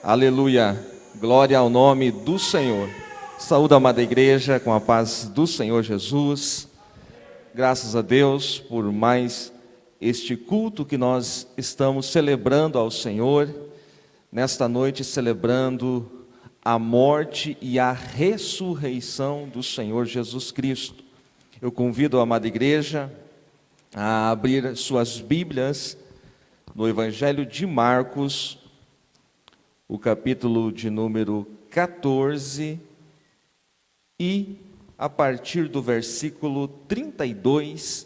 Aleluia, glória ao nome do Senhor. Saúde a amada igreja com a paz do Senhor Jesus. Graças a Deus por mais este culto que nós estamos celebrando ao Senhor, nesta noite celebrando a morte e a ressurreição do Senhor Jesus Cristo. Eu convido a amada igreja a abrir suas Bíblias no Evangelho de Marcos, o capítulo de número 14, e a partir do versículo 32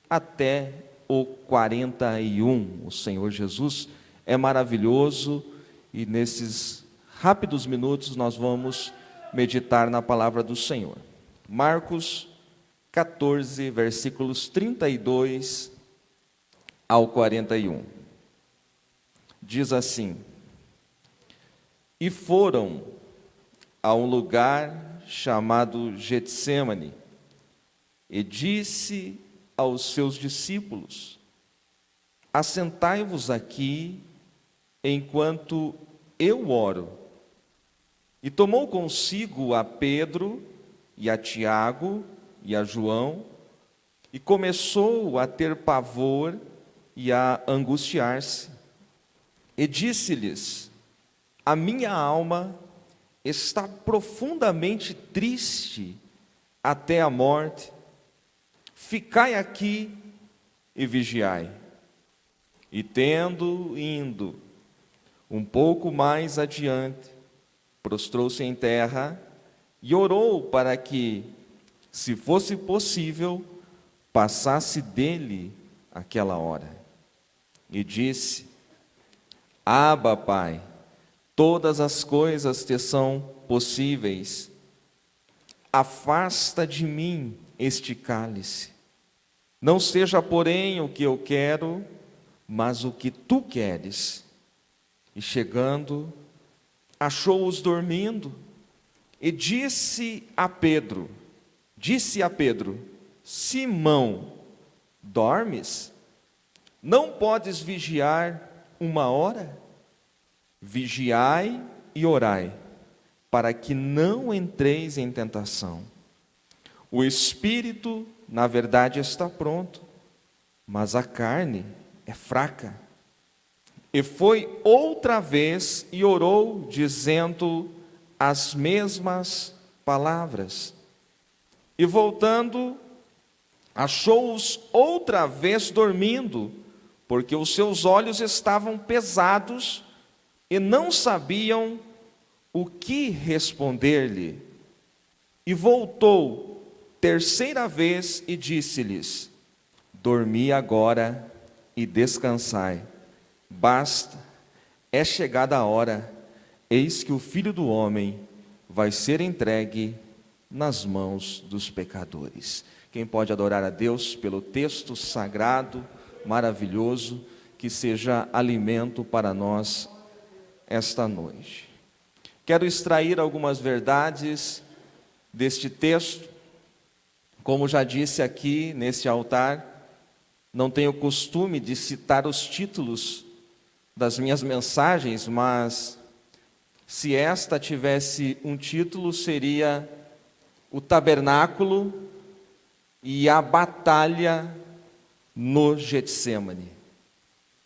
até o 41. O Senhor Jesus é maravilhoso e nesses rápidos minutos nós vamos meditar na palavra do Senhor. Marcos 14, versículos 32 ao 41. Diz assim: E foram a um lugar chamado Getsêmani, e disse aos seus discípulos: Assentai-vos aqui, enquanto eu oro. E tomou consigo a Pedro, e a Tiago, e a João, e começou a ter pavor e a angustiar-se. E disse-lhes: A minha alma está profundamente triste até a morte. Ficai aqui e vigiai. E tendo indo um pouco mais adiante, prostrou-se em terra e orou para que, se fosse possível, passasse dele aquela hora. E disse: Abba, Pai, todas as coisas te são possíveis. Afasta de mim este cálice. Não seja, porém, o que eu quero, mas o que tu queres. E chegando, achou-os dormindo, e disse a Pedro: Simão, dormes? Não podes vigiar uma hora? Vigiai e orai, para que não entreis em tentação. O espírito, na verdade, está pronto, mas a carne é fraca. E foi outra vez e orou, dizendo as mesmas palavras. E voltando, achou-os outra vez dormindo, porque os seus olhos estavam pesados e não sabiam o que responder-lhe. E voltou terceira vez e disse-lhes: Dormi agora e descansai. Basta, é chegada a hora, eis que o Filho do Homem vai ser entregue nas mãos dos pecadores. Quem pode adorar a Deus pelo texto sagrado, maravilhoso, que seja alimento para nós esta noite. Quero extrair algumas verdades deste texto. Como já disse aqui neste altar, não tenho costume de citar os títulos das minhas mensagens, mas se esta tivesse um título, seria o tabernáculo e a batalha no Getsêmani.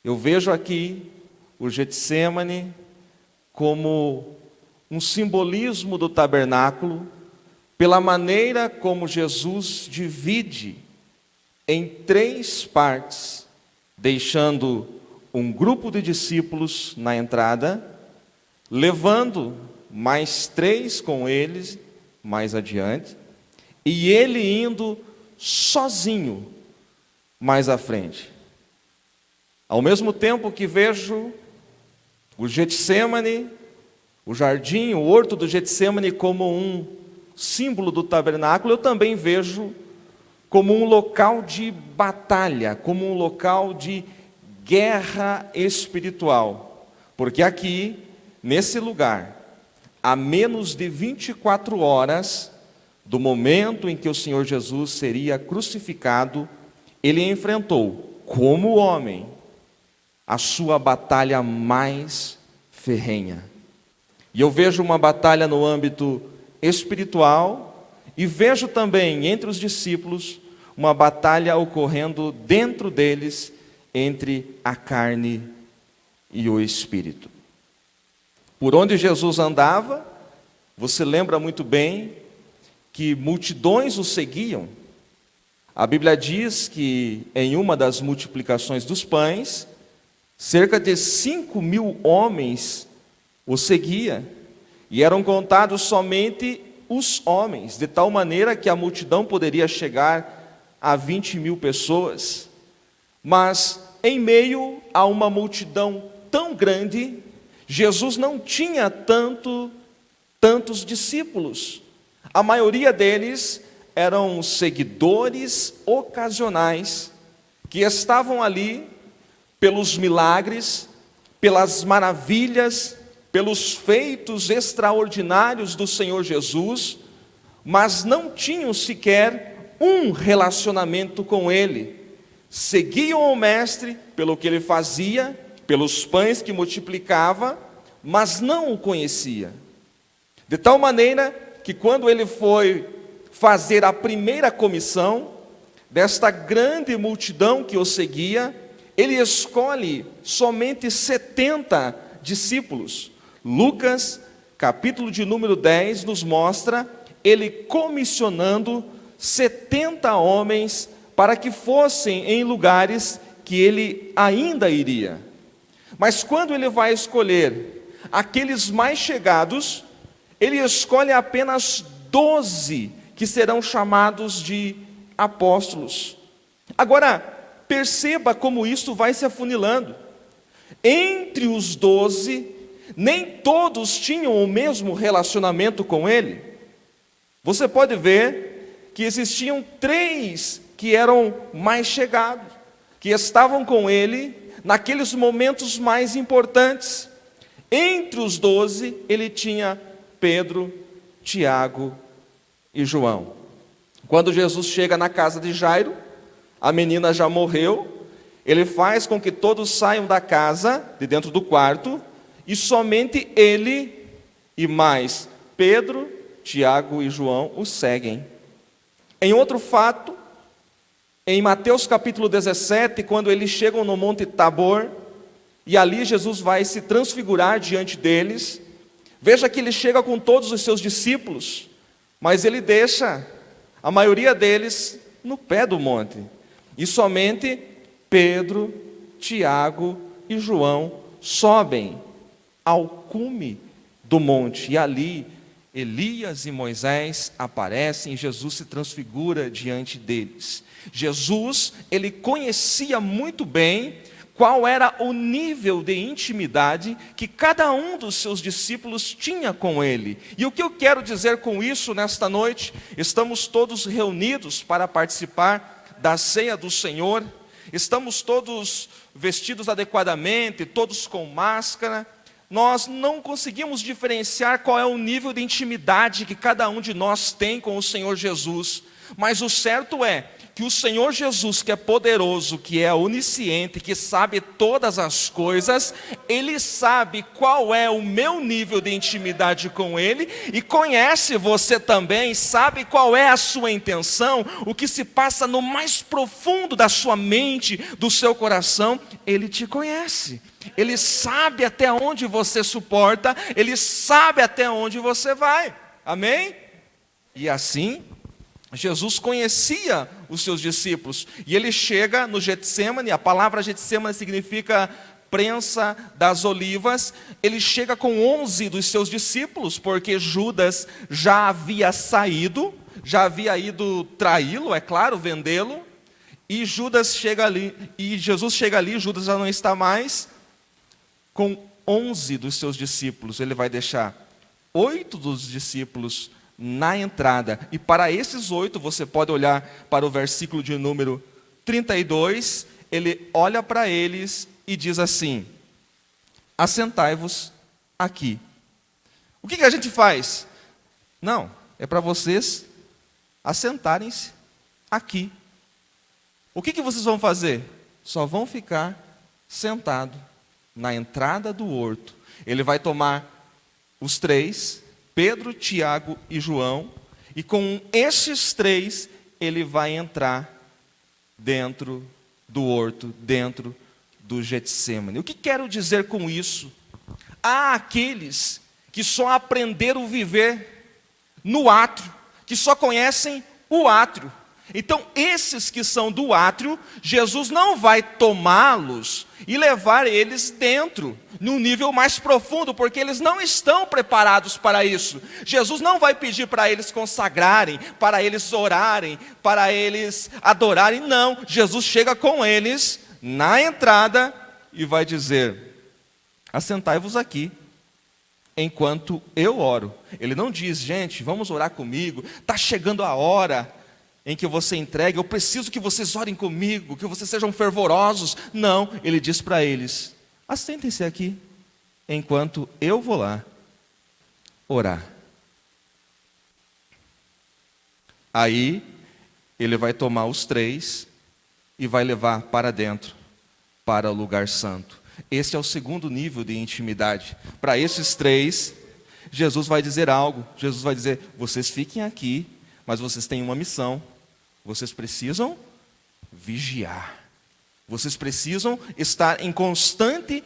Eu vejo aqui o Getsêmani como um simbolismo do tabernáculo, pela maneira como Jesus divide em três partes, deixando um grupo de discípulos na entrada, levando mais três com eles mais adiante, e ele indo sozinho mais à frente. Ao mesmo tempo que vejo o Getsêmani, o jardim, o horto do Getsêmani como um símbolo do tabernáculo, eu também vejo como um local de batalha, como um local de guerra espiritual. Porque aqui, nesse lugar, a menos de 24 horas do momento em que o Senhor Jesus seria crucificado, ele enfrentou, como homem, a sua batalha mais ferrenha. E eu vejo uma batalha no âmbito espiritual e vejo também entre os discípulos uma batalha ocorrendo dentro deles entre a carne e o espírito. Por onde Jesus andava, você lembra muito bem que multidões o seguiam. A Bíblia diz que em uma das multiplicações dos pães, cerca de 5.000 homens o seguia, e eram contados somente os homens, de tal maneira que a multidão poderia chegar a 20.000 pessoas. Mas em meio a uma multidão tão grande, Jesus não tinha tantos discípulos. A maioria deles eram seguidores ocasionais, que estavam ali pelos milagres, pelas maravilhas, pelos feitos extraordinários do Senhor Jesus, mas não tinham sequer um relacionamento com Ele. Seguiam o Mestre pelo que Ele fazia, pelos pães que multiplicava, mas não o conhecia. De tal maneira que quando Ele foi fazer a primeira comissão, desta grande multidão que o seguia, Ele escolhe somente 70 discípulos. Lucas, capítulo de número 10, nos mostra Ele comissionando 70 homens para que fossem em lugares que Ele ainda iria. Mas quando Ele vai escolher aqueles mais chegados, Ele escolhe apenas 12 que serão chamados de apóstolos. Agora, perceba como isso vai se afunilando. Entre os 12, nem todos tinham o mesmo relacionamento com Ele. Você pode ver que existiam 3 que eram mais chegados, que estavam com Ele naqueles momentos mais importantes. Entre os 12, Ele tinha Pedro, Tiago e João. Quando Jesus chega na casa de Jairo, a menina já morreu, Ele faz com que todos saiam da casa, de dentro do quarto, e somente Ele e mais Pedro, Tiago e João o seguem. Em outro fato, em Mateus capítulo 17, quando eles chegam no Monte Tabor, e ali Jesus vai se transfigurar diante deles, veja que Ele chega com todos os seus discípulos, mas Ele deixa a maioria deles no pé do monte, e somente Pedro, Tiago e João sobem ao cume do monte, e ali Elias e Moisés aparecem e Jesus se transfigura diante deles. Jesus, Ele conhecia muito bem qual era o nível de intimidade que cada um dos seus discípulos tinha com Ele. E o que eu quero dizer com isso nesta noite? Estamos todos reunidos para participar da ceia do Senhor, estamos todos vestidos adequadamente, todos com máscara. Nós não conseguimos diferenciar qual é o nível de intimidade que cada um de nós tem com o Senhor Jesus, mas o certo é que o Senhor Jesus, que é poderoso, que é onisciente, que sabe todas as coisas, Ele sabe qual é o meu nível de intimidade com Ele, e conhece você também, sabe qual é a sua intenção, o que se passa no mais profundo da sua mente, do seu coração. Ele te conhece, Ele sabe até onde você suporta, Ele sabe até onde você vai, amém? E assim, Jesus conhecia os seus discípulos, e Ele chega no Getsêmani. A palavra Getsêmani significa prensa das olivas. Ele chega com 11 dos seus discípulos, porque Judas já havia saído, já havia ido traí-lo, é claro, vendê-lo, e Judas chega ali, e Jesus chega ali, Judas já não está mais, com 11 dos seus discípulos. Ele vai deixar 8 dos discípulos na entrada, e para esses 8, você pode olhar para o versículo de número 32, ele olha para eles e diz assim: assentai-vos aqui. O que a gente faz? Não, é para vocês assentarem-se aqui. O que vocês vão fazer? Só vão ficar sentados na entrada do horto. Ele vai tomar os três, Pedro, Tiago e João, e com esses três ele vai entrar dentro do horto, dentro do Getsêmani. O que quero dizer com isso? Há aqueles que só aprenderam a viver no átrio, que só conhecem o átrio. Então, esses que são do átrio, Jesus não vai tomá-los e levar eles dentro, num nível mais profundo, porque eles não estão preparados para isso. Jesus não vai pedir para eles consagrarem, para eles orarem, para eles adorarem, não. Jesus chega com eles na entrada e vai dizer: assentai-vos aqui, enquanto eu oro. Ele não diz: gente, vamos orar comigo, está chegando a hora em que você entregue, eu preciso que vocês orem comigo, que vocês sejam fervorosos. Não, ele diz para eles: assentem-se aqui, enquanto eu vou lá orar. Aí, ele vai tomar os três e vai levar para dentro, para o lugar santo. Esse é o segundo nível de intimidade. Para esses três, Jesus vai dizer algo. Jesus vai dizer: vocês fiquem aqui, mas vocês têm uma missão. Vocês precisam vigiar. Vocês precisam estar em constante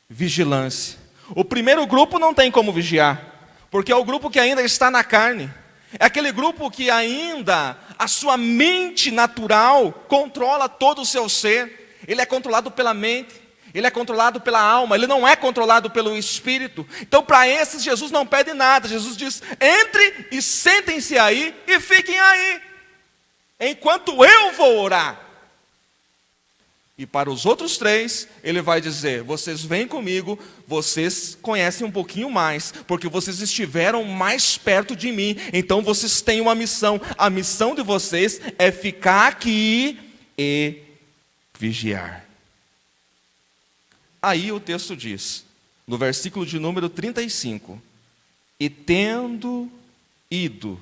vigilância. O primeiro grupo não tem como vigiar, porque é o grupo que ainda está na carne. É aquele grupo que ainda a sua mente natural controla todo o seu ser. Ele é controlado pela mente, ele é controlado pela alma, ele não é controlado pelo espírito. Então, para esses, Jesus não pede nada. Jesus diz: entre e sentem-se aí e fiquem aí, enquanto eu vou orar. E para os outros três, ele vai dizer: vocês vêm comigo, vocês conhecem um pouquinho mais, porque vocês estiveram mais perto de mim, então vocês têm uma missão. A missão de vocês é ficar aqui e vigiar. Aí o texto diz, no versículo de número 35, e tendo ido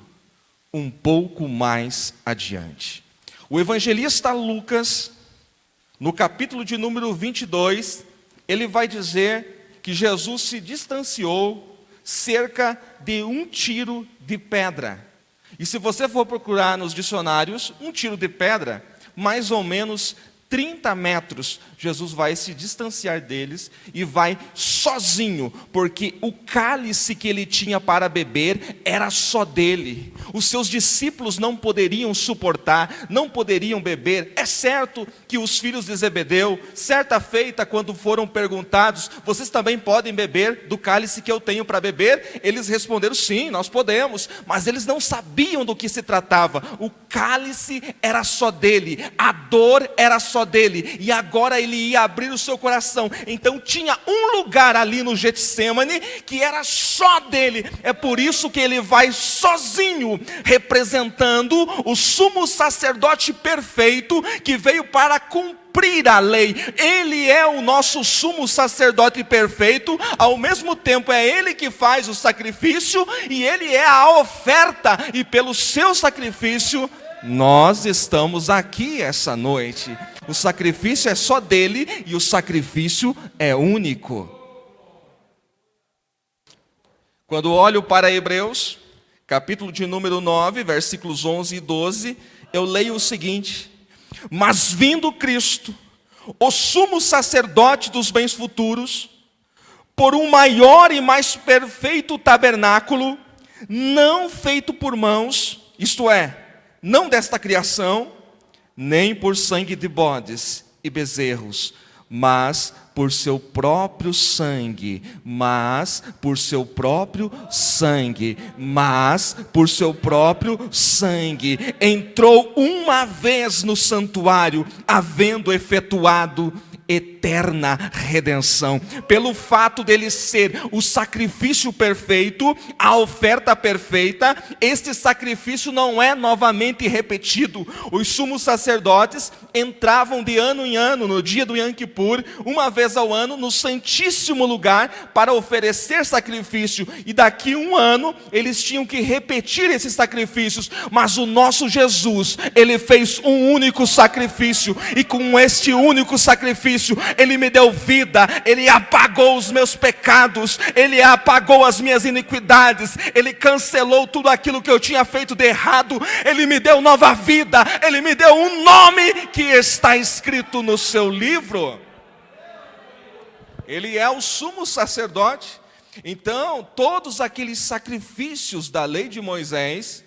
um pouco mais adiante. O evangelista Lucas, no capítulo de número 22, ele vai dizer que Jesus se distanciou cerca de 1 tiro de pedra. E se você for procurar nos dicionários, 1 tiro de pedra, mais ou menos 30 metros, Jesus vai se distanciar deles e vai sozinho, porque o cálice que ele tinha para beber era só dele. Os seus discípulos não poderiam suportar, não poderiam beber. É certo que os filhos de Zebedeu, certa feita, quando foram perguntados: vocês também podem beber do cálice que eu tenho para beber? Eles responderam: sim, nós podemos. Mas eles não sabiam do que se tratava. O cálice era só dele, a dor era só dele, e agora ele ia abrir o seu coração. Então tinha um lugar ali no Getsêmani que era só dele. É por isso que ele vai sozinho, representando o sumo sacerdote perfeito que veio para cumprir a lei. Ele é o nosso sumo sacerdote perfeito, ao mesmo tempo é ele que faz o sacrifício e ele é a oferta, e pelo seu sacrifício nós estamos aqui essa noite. O sacrifício é só dele e o sacrifício é único. Quando olho para Hebreus, capítulo de número 9, versículos 11 e 12, eu leio o seguinte: mas vindo Cristo, o sumo sacerdote dos bens futuros, por um maior e mais perfeito tabernáculo, não feito por mãos, isto é, não desta criação, nem por sangue de bodes e bezerros, mas por seu próprio sangue, mas por seu próprio sangue, mas por seu próprio sangue, entrou uma vez no santuário, havendo efetuado eterna redenção. Pelo fato dele ser o sacrifício perfeito, a oferta perfeita, este sacrifício não é novamente repetido. Os sumos sacerdotes entravam de ano em ano, no dia do Yom Kippur, uma vez ao ano, no santíssimo lugar, para oferecer sacrifício, e daqui um ano, eles tinham que repetir esses sacrifícios. Mas o nosso Jesus, ele fez um único sacrifício, e com este único sacrifício, sacrifício, Ele me deu vida, Ele apagou os meus pecados, Ele apagou as minhas iniquidades, Ele cancelou tudo aquilo que eu tinha feito de errado, Ele me deu nova vida, Ele me deu um nome que está escrito no seu livro. Ele é o sumo sacerdote. Então, todos aqueles sacrifícios da lei de Moisés,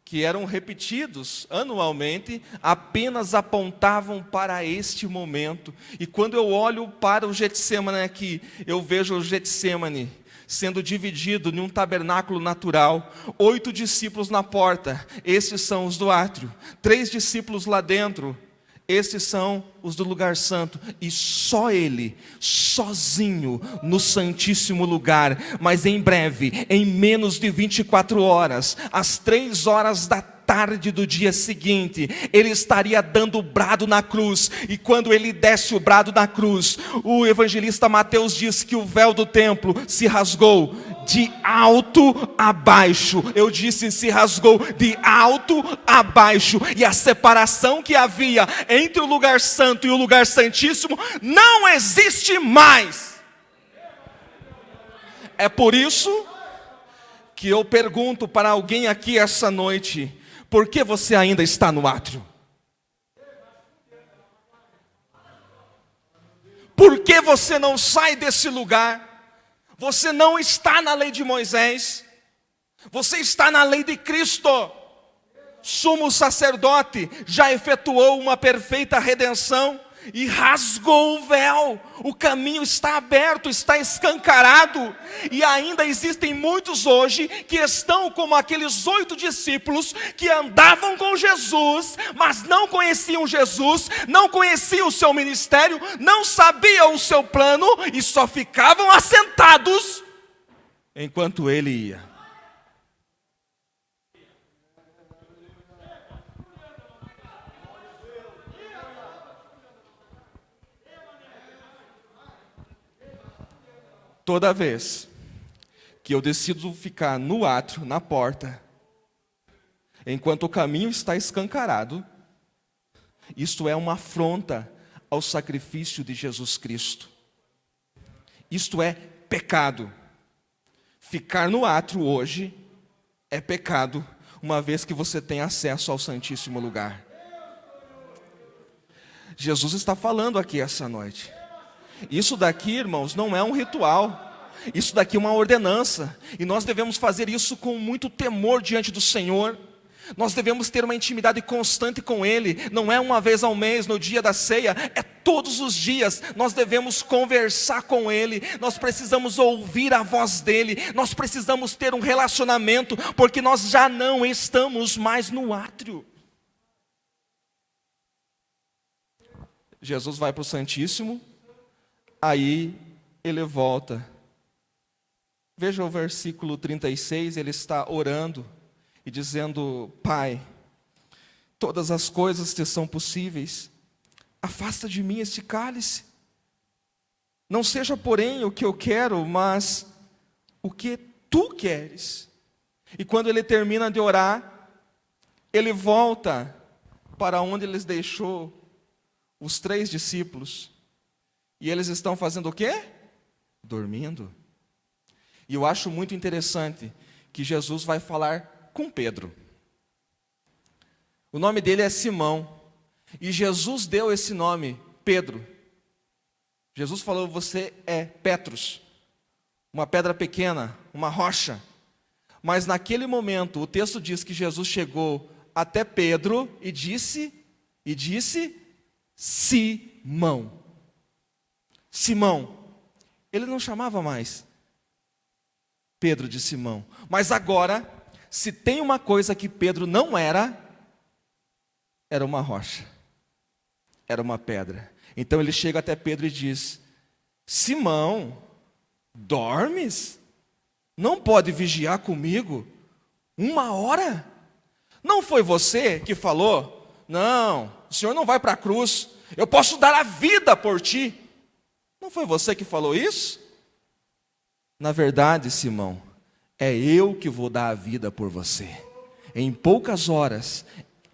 que eram repetidos anualmente, apenas apontavam para este momento. E quando eu olho para o Getsemane aqui, eu vejo o Getsemane sendo dividido em um tabernáculo natural, 8 discípulos na porta, esses são os do átrio, 3 discípulos lá dentro, esses são os do lugar santo, e só ele, sozinho, no santíssimo lugar. Mas em breve, em menos de 24 horas, às 3 horas da tarde do dia seguinte, ele estaria dando o brado na cruz. E quando ele desce o brado na cruz, o evangelista Mateus diz que o véu do templo se rasgou de alto a baixo. Eu disse, se rasgou de alto a baixo, e a separação que havia entre o lugar santo e o lugar santíssimo não existe mais. É por isso que eu pergunto para alguém aqui essa noite: por que você ainda está no átrio? Por que você não sai desse lugar? Você não está na lei de Moisés, você está na lei de Cristo. Sumo sacerdote já efetuou uma perfeita redenção e rasgou o véu. O caminho está aberto, está escancarado. E ainda existem muitos hoje que estão como aqueles 8 discípulos que andavam com Jesus, mas não conheciam Jesus, não conheciam o seu ministério, não sabiam o seu plano e só ficavam assentados enquanto ele ia. Toda vez que eu decido ficar no átrio, na porta, enquanto o caminho está escancarado, isto é uma afronta ao sacrifício de Jesus Cristo. Isto é pecado. Ficar no átrio hoje é pecado, uma vez que você tem acesso ao Santíssimo Lugar. Jesus está falando aqui essa noite. Isso daqui, irmãos, não é um ritual. Isso daqui é uma ordenança. E nós devemos fazer isso com muito temor diante do Senhor. Nós devemos ter uma intimidade constante com Ele. Não é uma vez ao mês, no dia da ceia. É todos os dias. Nós devemos conversar com Ele. Nós precisamos ouvir a voz dEle. Nós precisamos ter um relacionamento, porque nós já não estamos mais no átrio. Jesus vai para o Santíssimo. Aí ele volta. Veja o versículo 36, ele está orando e dizendo: Pai, todas as coisas te são possíveis, afasta de mim este cálice. Não seja, porém, o que eu quero, mas o que tu queres. E quando ele termina de orar, ele volta para onde ele deixou os 3 discípulos. E eles estão fazendo o quê? Dormindo. E eu acho muito interessante que Jesus vai falar com Pedro. O nome dele é Simão. E Jesus deu esse nome, Pedro. Jesus falou: você é Petros, uma pedra pequena, uma rocha. Mas naquele momento, o texto diz que Jesus chegou até Pedro e disse Simão. Simão. Ele não chamava mais Pedro de Simão. Mas agora, se tem uma coisa que Pedro não era uma rocha. Era uma pedra. Então ele chega até Pedro e diz: Simão, dormes? Não pode vigiar comigo 1 hora? Não foi você que falou: não, o Senhor não vai para a cruz, eu posso dar a vida por ti? Não foi você que falou isso? Na verdade, Simão, é eu que vou dar a vida por você. Em poucas horas,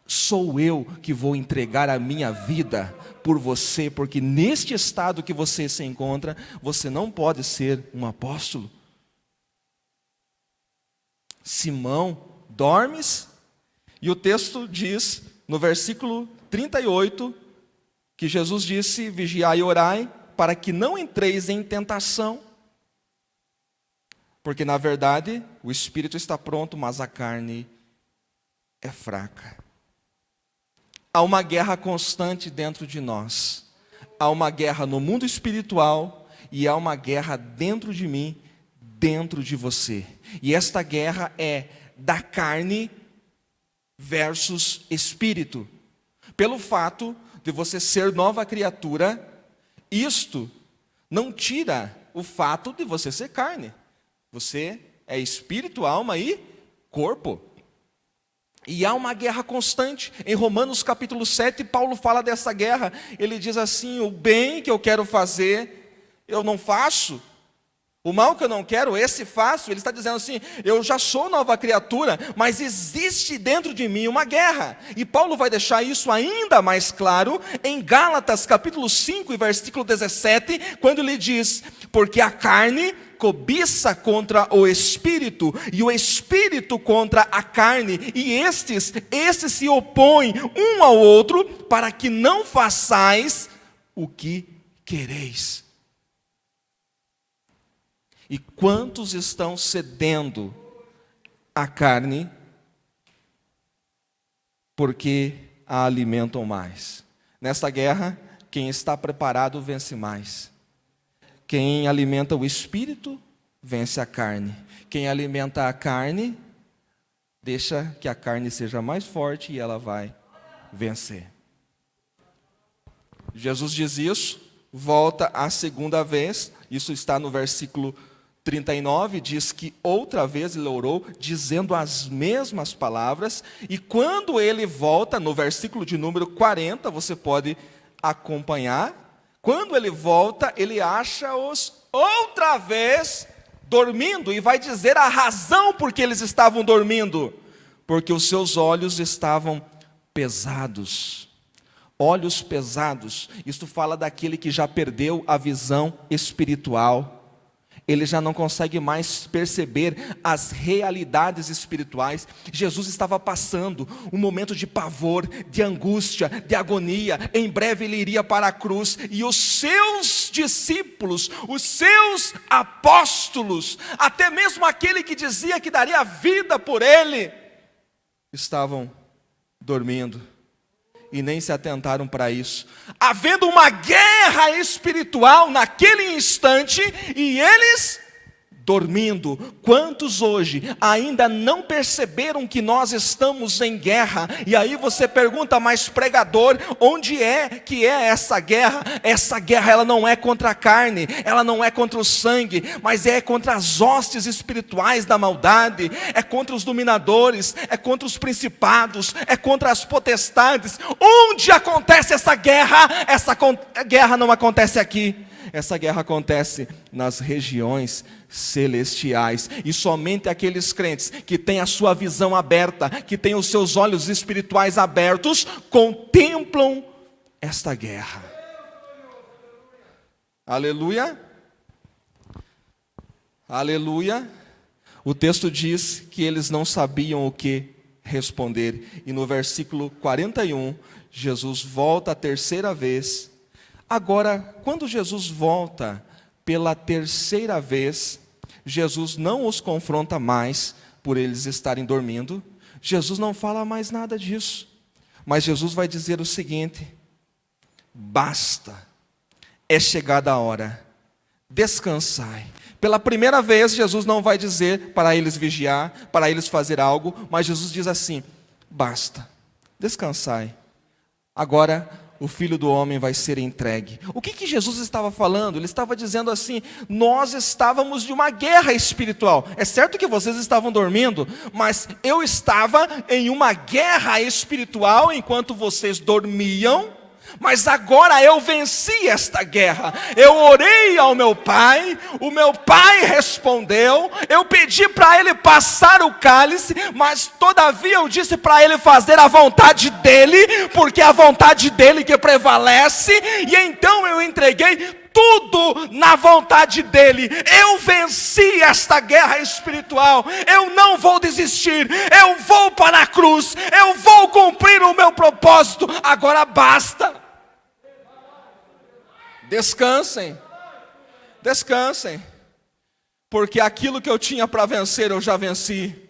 sou eu que vou entregar a minha vida por você, porque neste estado que você se encontra, você não pode ser um apóstolo. Simão, dormes? E o texto diz, no versículo 38, que Jesus disse: vigiai e orai, para que não entreis em tentação. Porque, na verdade, o espírito está pronto, mas a carne é fraca. Há uma guerra constante dentro de nós. Há uma guerra no mundo espiritual e há uma guerra dentro de mim, dentro de você. E esta guerra é da carne versus espírito. Pelo fato de você ser nova criatura, isto não tira o fato de você ser carne. Você é espírito, alma e corpo. E há uma guerra constante. Em Romanos capítulo 7, Paulo fala dessa guerra. Ele diz assim: o bem que eu quero fazer, eu não faço. O mal que eu não quero, esse faço. Ele está dizendo assim: eu já sou nova criatura, mas existe dentro de mim uma guerra. E Paulo vai deixar isso ainda mais claro em Gálatas capítulo 5 e versículo 17, quando ele diz: porque a carne cobiça contra o espírito, e o espírito contra a carne, e estes se opõem um ao outro, para que não façais o que quereis. E quantos estão cedendo à carne porque a alimentam mais? Nesta guerra, quem está preparado vence mais. Quem alimenta o espírito, vence a carne. Quem alimenta a carne, deixa que a carne seja mais forte e ela vai vencer. Jesus diz isso, volta a segunda vez, isso está no versículo 39, diz que outra vez ele orou, dizendo as mesmas palavras, e quando ele volta, no versículo de número 40, você pode acompanhar, quando ele volta, ele acha-os outra vez dormindo, e vai dizer a razão por que eles estavam dormindo, porque os seus olhos estavam pesados. Olhos pesados, isto fala daquele que já perdeu a visão espiritual. Ele já não consegue mais perceber as realidades espirituais. Jesus estava passando um momento de pavor, de angústia, de agonia. Em breve ele iria para a cruz, e os seus discípulos, os seus apóstolos, até mesmo aquele que dizia que daria vida por ele, estavam dormindo. E nem se atentaram para isso, havendo uma guerra espiritual naquele instante, e eles dormindo. Quantos hoje ainda não perceberam que nós estamos em guerra? E aí você pergunta: mas pregador, onde é que é essa guerra? Essa guerra, ela não é contra a carne, ela não é contra o sangue, mas é contra as hostes espirituais da maldade, é contra os dominadores, é contra os principados, é contra as potestades. Onde acontece essa guerra? Essa guerra não acontece aqui. Essa guerra acontece nas regiões celestiais, e somente aqueles crentes que têm a sua visão aberta, que têm os seus olhos espirituais abertos, contemplam esta guerra. Aleluia, aleluia. O texto diz que eles não sabiam o que responder, e no versículo 41, Jesus volta a terceira vez. Agora, quando Jesus volta pela terceira vez, Jesus não os confronta mais por eles estarem dormindo. Jesus não fala mais nada disso. Mas Jesus vai dizer o seguinte: basta, é chegada a hora, descansai. Pela primeira vez, Jesus não vai dizer para eles vigiar, para eles fazer algo, mas Jesus diz assim: basta, descansai. Agora o Filho do Homem vai ser entregue. O que Jesus estava falando? Ele estava dizendo assim: nós estávamos de uma guerra espiritual. É certo que vocês estavam dormindo, mas eu estava em uma guerra espiritual enquanto vocês dormiam. Mas agora eu venci esta guerra. Eu orei ao meu pai, o meu pai respondeu. Eu pedi para ele passar o cálice, mas todavia eu disse para ele fazer a vontade dele, porque é a vontade dele que prevalece. E então eu entreguei tudo na vontade dele. Eu venci esta guerra espiritual. Eu não vou desistir. Eu vou para a cruz. Eu vou cumprir o meu propósito. Agora basta. Descansem. Descansem. Porque aquilo que eu tinha para vencer, eu já venci.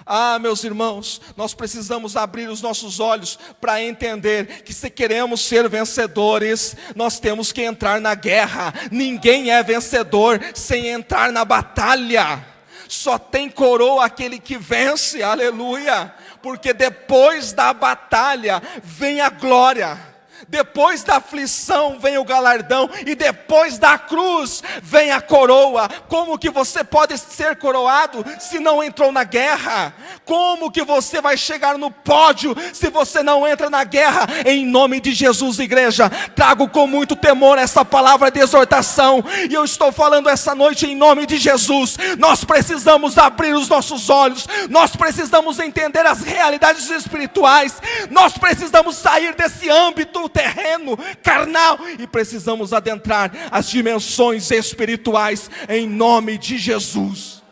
Ah, meus irmãos, nós precisamos abrir os nossos olhos para entender que se queremos ser vencedores, nós temos que entrar na guerra. Ninguém é vencedor sem entrar na batalha. Só tem coroa aquele que vence, aleluia. Porque depois da batalha vem a glória. Depois da aflição vem o galardão, e depois da cruz vem a coroa. Como que você pode ser coroado se não entrou na guerra? Como que você vai chegar no pódio se você não entra na guerra? Em nome de Jesus, igreja, trago com muito temor essa palavra de exortação, e eu estou falando essa noite em nome de Jesus. Nós precisamos abrir os nossos olhos, nós precisamos entender as realidades espirituais, nós precisamos sair desse âmbito terreno, carnal, e precisamos adentrar as dimensões espirituais em nome de Jesus.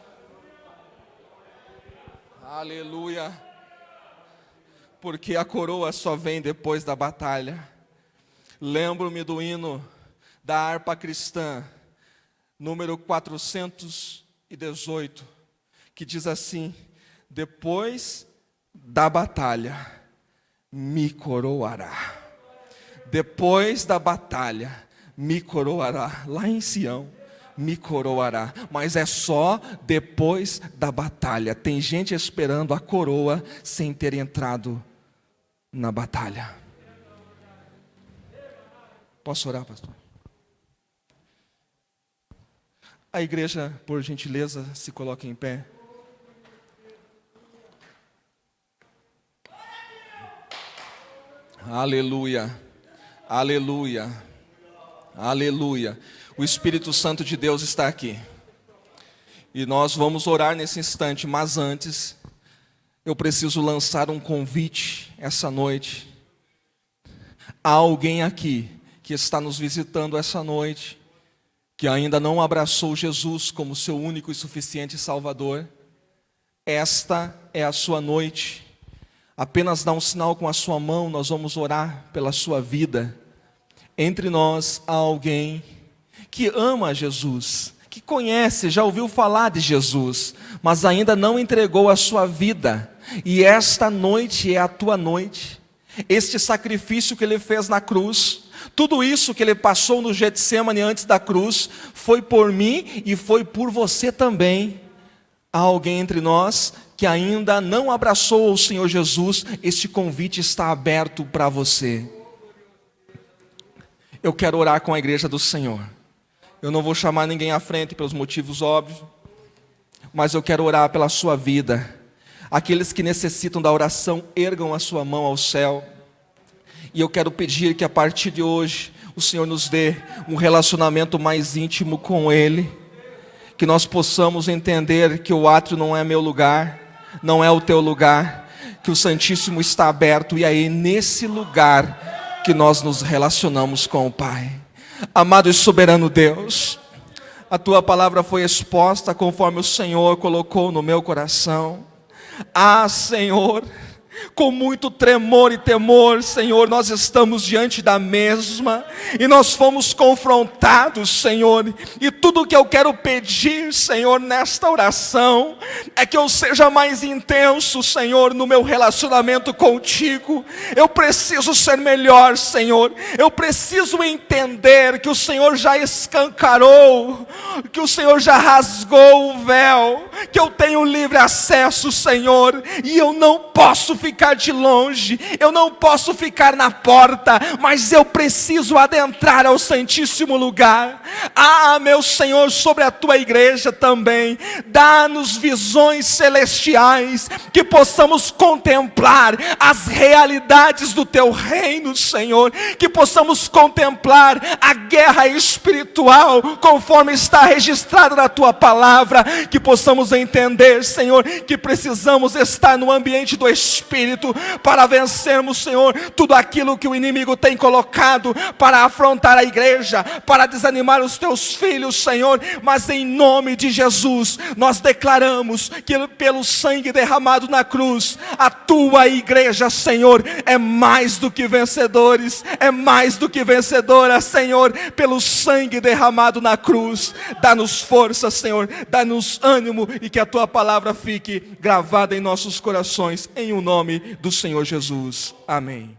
Aleluia. Porque a coroa só vem depois da batalha. Lembro-me do hino da harpa cristã, número 418, que diz assim: depois da batalha me coroará. Depois da batalha, me coroará. Lá em Sião, me coroará. Mas é só depois da batalha. Tem gente esperando a coroa sem ter entrado na batalha. Posso orar, pastor? A igreja, por gentileza, se coloque em pé. Aleluia. Aleluia, aleluia. O Espírito Santo de Deus está aqui. E nós vamos orar nesse instante, mas antes, eu preciso lançar um convite essa noite. Há alguém aqui que está nos visitando essa noite, que ainda não abraçou Jesus como seu único e suficiente Salvador. Esta é a sua noite. Apenas dá um sinal com a sua mão, nós vamos orar pela sua vida. Entre nós há alguém que ama Jesus, que conhece, já ouviu falar de Jesus, mas ainda não entregou a sua vida. E esta noite é a tua noite. Este sacrifício que ele fez na cruz, tudo isso que ele passou no Getsêmani antes da cruz, foi por mim e foi por você também. Há alguém entre nós que ainda não abraçou o Senhor Jesus. Este convite está aberto para você. Eu quero orar com a igreja do Senhor. Eu não vou chamar ninguém à frente pelos motivos óbvios, mas eu quero orar pela sua vida. Aqueles que necessitam da oração, ergam a sua mão ao céu. E eu quero pedir que a partir de hoje o Senhor nos dê um relacionamento mais íntimo com Ele. Que nós possamos entender que o átrio não é meu lugar, não é o teu lugar, que o Santíssimo está aberto, e aí nesse lugar que nós nos relacionamos com o Pai. Amado e soberano Deus, a tua palavra foi exposta conforme o Senhor colocou no meu coração. Ah, Senhor, com muito tremor e temor, Senhor, nós estamos diante da mesma, e nós fomos confrontados, Senhor, e tudo que eu quero pedir, Senhor, nesta oração, é que eu seja mais intenso, Senhor, no meu relacionamento contigo. Eu preciso ser melhor, Senhor, eu preciso entender que o Senhor já escancarou, que o Senhor já rasgou o véu, que eu tenho livre acesso, Senhor, e eu não posso ficar ficar de longe, eu não posso ficar na porta, mas eu preciso adentrar ao Santíssimo Lugar. Meu Senhor, sobre a tua igreja também, dá-nos visões celestiais, que possamos contemplar as realidades do teu reino, Senhor, que possamos contemplar a guerra espiritual, conforme está registrado na tua palavra, que possamos entender, Senhor, que precisamos estar no ambiente do Espírito, para vencermos, Senhor, tudo aquilo que o inimigo tem colocado, para afrontar a igreja, para desanimar os teus filhos, Senhor. Mas em nome de Jesus, nós declaramos que pelo sangue derramado na cruz, a tua igreja, Senhor, é mais do que vencedores, é mais do que vencedora, Senhor, pelo sangue derramado na cruz. Dá-nos força, Senhor, dá-nos ânimo, e que a tua palavra fique gravada em nossos corações, em o nome do Senhor Jesus. Amém.